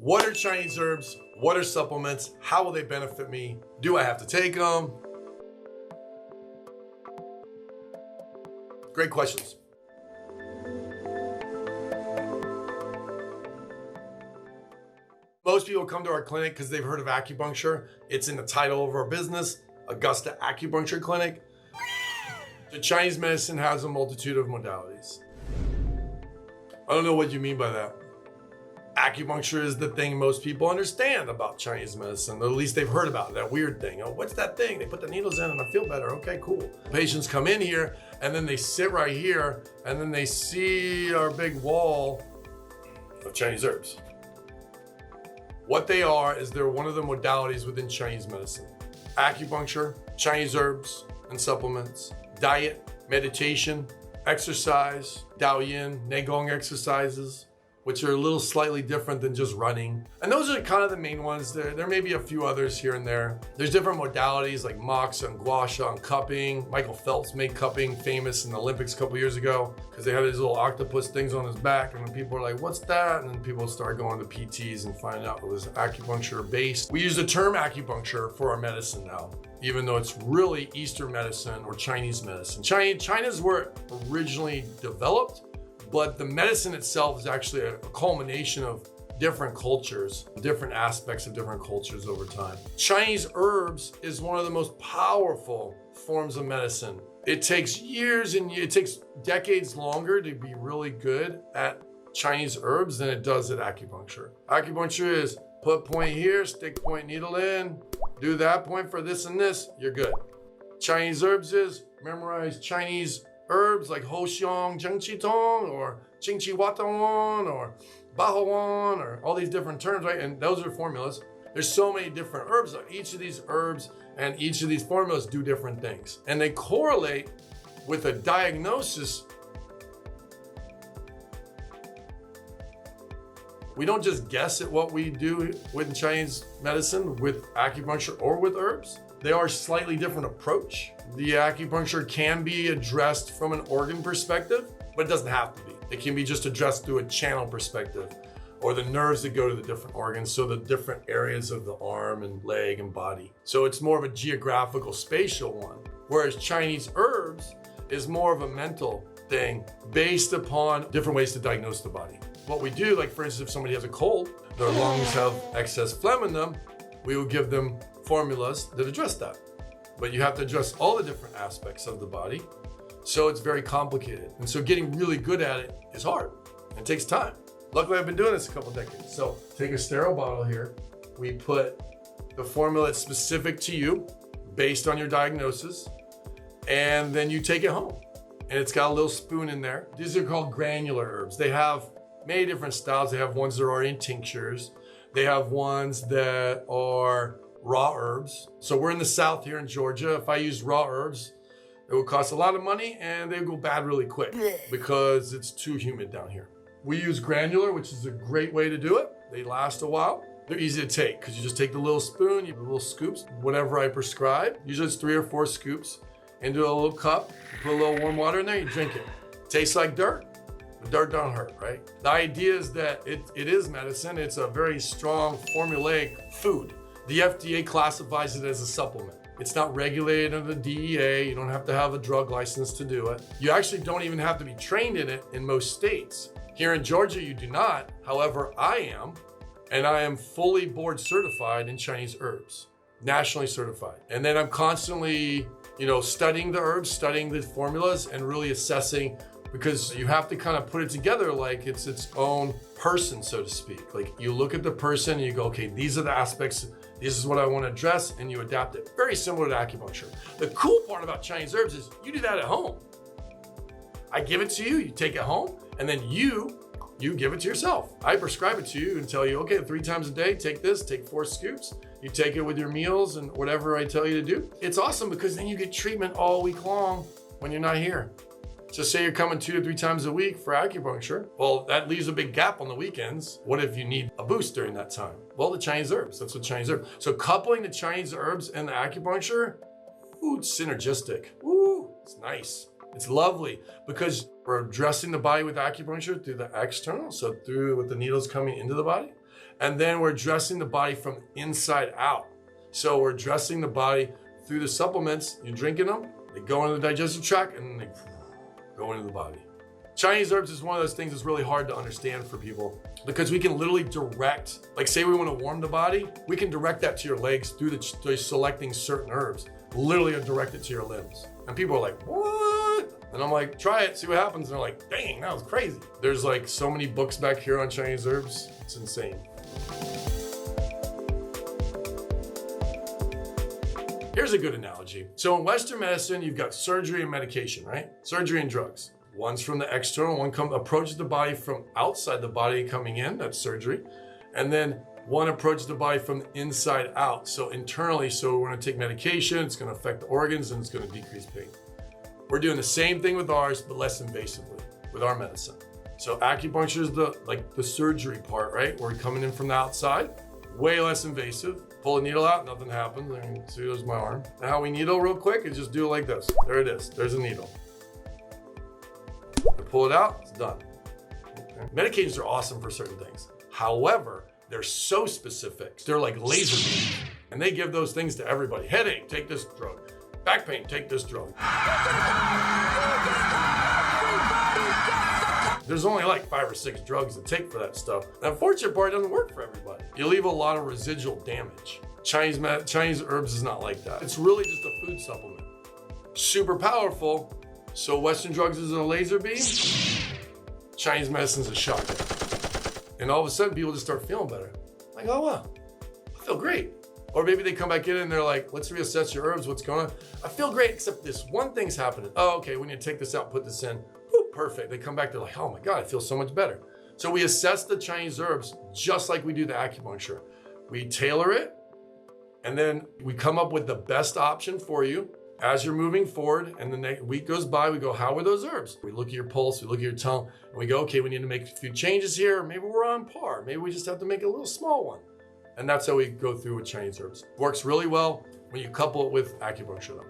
What are Chinese herbs? What are supplements? How will they benefit me? Do I have to take them? Great questions. Most people come to our clinic because they've heard of acupuncture. It's in the title of our business, Augusta Acupuncture Clinic. The Chinese medicine has a multitude of modalities. I don't know what you mean by that. Acupuncture is the thing most people understand about Chinese medicine, or at least they've heard about that weird thing. Oh, what's that thing? They put the needles in and I feel better. Okay, cool. Patients come in here and then they sit right here and then they see our big wall of Chinese herbs. What they are is they're one of the modalities within Chinese medicine. Acupuncture, Chinese herbs and supplements, diet, meditation, exercise, Daoyin, Neigong exercises, which are a little slightly different than just running. And those are kind of the main ones. There may be a few others here and there. There's different modalities like moxa and gua sha and cupping. Michael Phelps made cupping famous in the Olympics a couple years ago because they had these little octopus things on his back, and then people were like, what's that? And then people started going to PTs and finding out it was acupuncture based. We use the term acupuncture for our medicine now, even though it's really Eastern medicine or Chinese medicine. China's where it originally developed, but the medicine itself is actually a culmination of different cultures, different aspects of different cultures over time. Chinese herbs is one of the most powerful forms of medicine. It takes years and it takes decades longer to be really good at Chinese herbs than it does at acupuncture. Acupuncture is put point here, stick point needle in, do that point for this and this, you're good. Chinese herbs is memorize Chinese herbs like Ho Xiong, Zheng Qi Tong, or Qing Qi Watawan, or Bahuan, or all these different terms, right? And those are formulas. There's so many different herbs. Each of these herbs and each of these formulas do different things. And they correlate with a diagnosis. We don't just guess at what we do with Chinese medicine, with acupuncture or with herbs. They are a slightly different approach. The acupuncture can be addressed from an organ perspective, but it doesn't have to be. It can be just addressed through a channel perspective, or the nerves that go to the different organs, so the different areas of the arm and leg and body. So it's more of a geographical, spatial one. Whereas Chinese herbs is more of a mental thing based upon different ways to diagnose the body. What we do, like for instance, if somebody has a cold, their lungs have excess phlegm in them, we will give them formulas that address that. But you have to address all the different aspects of the body. So it's very complicated. And so getting really good at it is hard. It takes time. Luckily, I've been doing this a couple decades. So take a sterile bottle here. We put the formula that's specific to you based on your diagnosis. And then you take it home. And it's got a little spoon in there. These are called granular herbs. They have many different styles. They have ones that are already in tinctures. They have ones that are raw herbs. So we're in the South here in Georgia. If I use raw herbs, it would cost a lot of money and they go bad really quick because it's too humid down here. We use granular, which is a great way to do it. They last a while. They're easy to take because you just take the little spoon, you have little scoops, whatever I prescribe. Usually it's 3 or 4 scoops into a little cup. You put a little warm water in there, you drink it. Tastes like dirt. But dirt don't hurt, right? The idea is that it is medicine. It's a very strong formulaic food. The FDA classifies it as a supplement. It's not regulated under the DEA. You don't have to have a drug license to do it. You actually don't even have to be trained in it in most states. Here in Georgia, you do not. However, I am, and I am fully board certified in Chinese herbs, nationally certified. And then I'm constantly, studying the herbs, studying the formulas, and really assessing, because you have to kind of put it together like it's its own person, so to speak. Like you look at the person and you go, okay, these are the aspects, this is what I want to address, and you adapt it. Very similar to acupuncture. The cool part about Chinese herbs is you do that at home. I give it to you, you take it home, and then you give it to yourself. I prescribe it to you and tell you, okay, 3 times a day, take this, take 4 scoops. You take it with your meals and whatever I tell you to do. It's awesome because then you get treatment all week long when you're not here. So say you're coming 2 to 3 times a week for acupuncture. Well, that leaves a big gap on the weekends. What if you need a boost during that time? Well, the Chinese herbs, that's what Chinese herbs. So coupling the Chinese herbs and the acupuncture, ooh, it's synergistic. Ooh, it's nice. It's lovely because we're addressing the body with acupuncture through the external, so through with the needles coming into the body. And then we're addressing the body from inside out. So we're addressing the body through the supplements. You're drinking them, they go into the digestive tract, and they go into the body. Chinese herbs is one of those things that's really hard to understand for people because we can literally direct, like say we want to warm the body, we can direct that to your legs through selecting certain herbs, literally direct it to your limbs. And people are like, what? And I'm like, try it, see what happens. And they're like, dang, that was crazy. There's like so many books back here on Chinese herbs. It's insane. Here's a good analogy. So in Western medicine, you've got surgery and medication, right? Surgery and drugs. One's from the external, one approaches the body from outside the body coming in, that's surgery. And then one approaches the body from the inside out. So internally, so we're gonna take medication, it's gonna affect the organs, and it's gonna decrease pain. We're doing the same thing with ours, but less invasively with our medicine. So acupuncture is the surgery part, right? We're coming in from the outside, way less invasive. Pull a needle out, nothing happens. I can see there's my arm. And how we needle real quick is just do it like this. There it is, there's a needle. I pull it out, it's done. Okay. Medications are awesome for certain things. However, they're so specific. They're like laser beams, and they give those things to everybody. Headache, take this drug. Back pain, take this drug. There's only like 5 or 6 drugs to take for that stuff. The unfortunate part, it doesn't work for everybody. You leave a lot of residual damage. Chinese herbs is not like that. It's really just a food supplement. Super powerful. So Western drugs is a laser beam. Chinese medicine is a shotgun. And all of a sudden people just start feeling better. Like, oh wow, I feel great. Or maybe they come back in and they're like, let's reassess your herbs, what's going on? I feel great, except this one thing's happening. Oh, okay, we need to take this out, put this in. Whew, perfect. They come back, they're like, oh my God, I feel so much better. So we assess the Chinese herbs just like we do the acupuncture. We tailor it, and then we come up with the best option for you as you're moving forward. And the next week goes by, we go, how were those herbs? We look at your pulse, we look at your tongue, and we go, okay, we need to make a few changes here. Maybe we're on par. Maybe we just have to make a little small one. And that's how we go through with Chinese herbs. Works really well when you couple it with acupuncture though.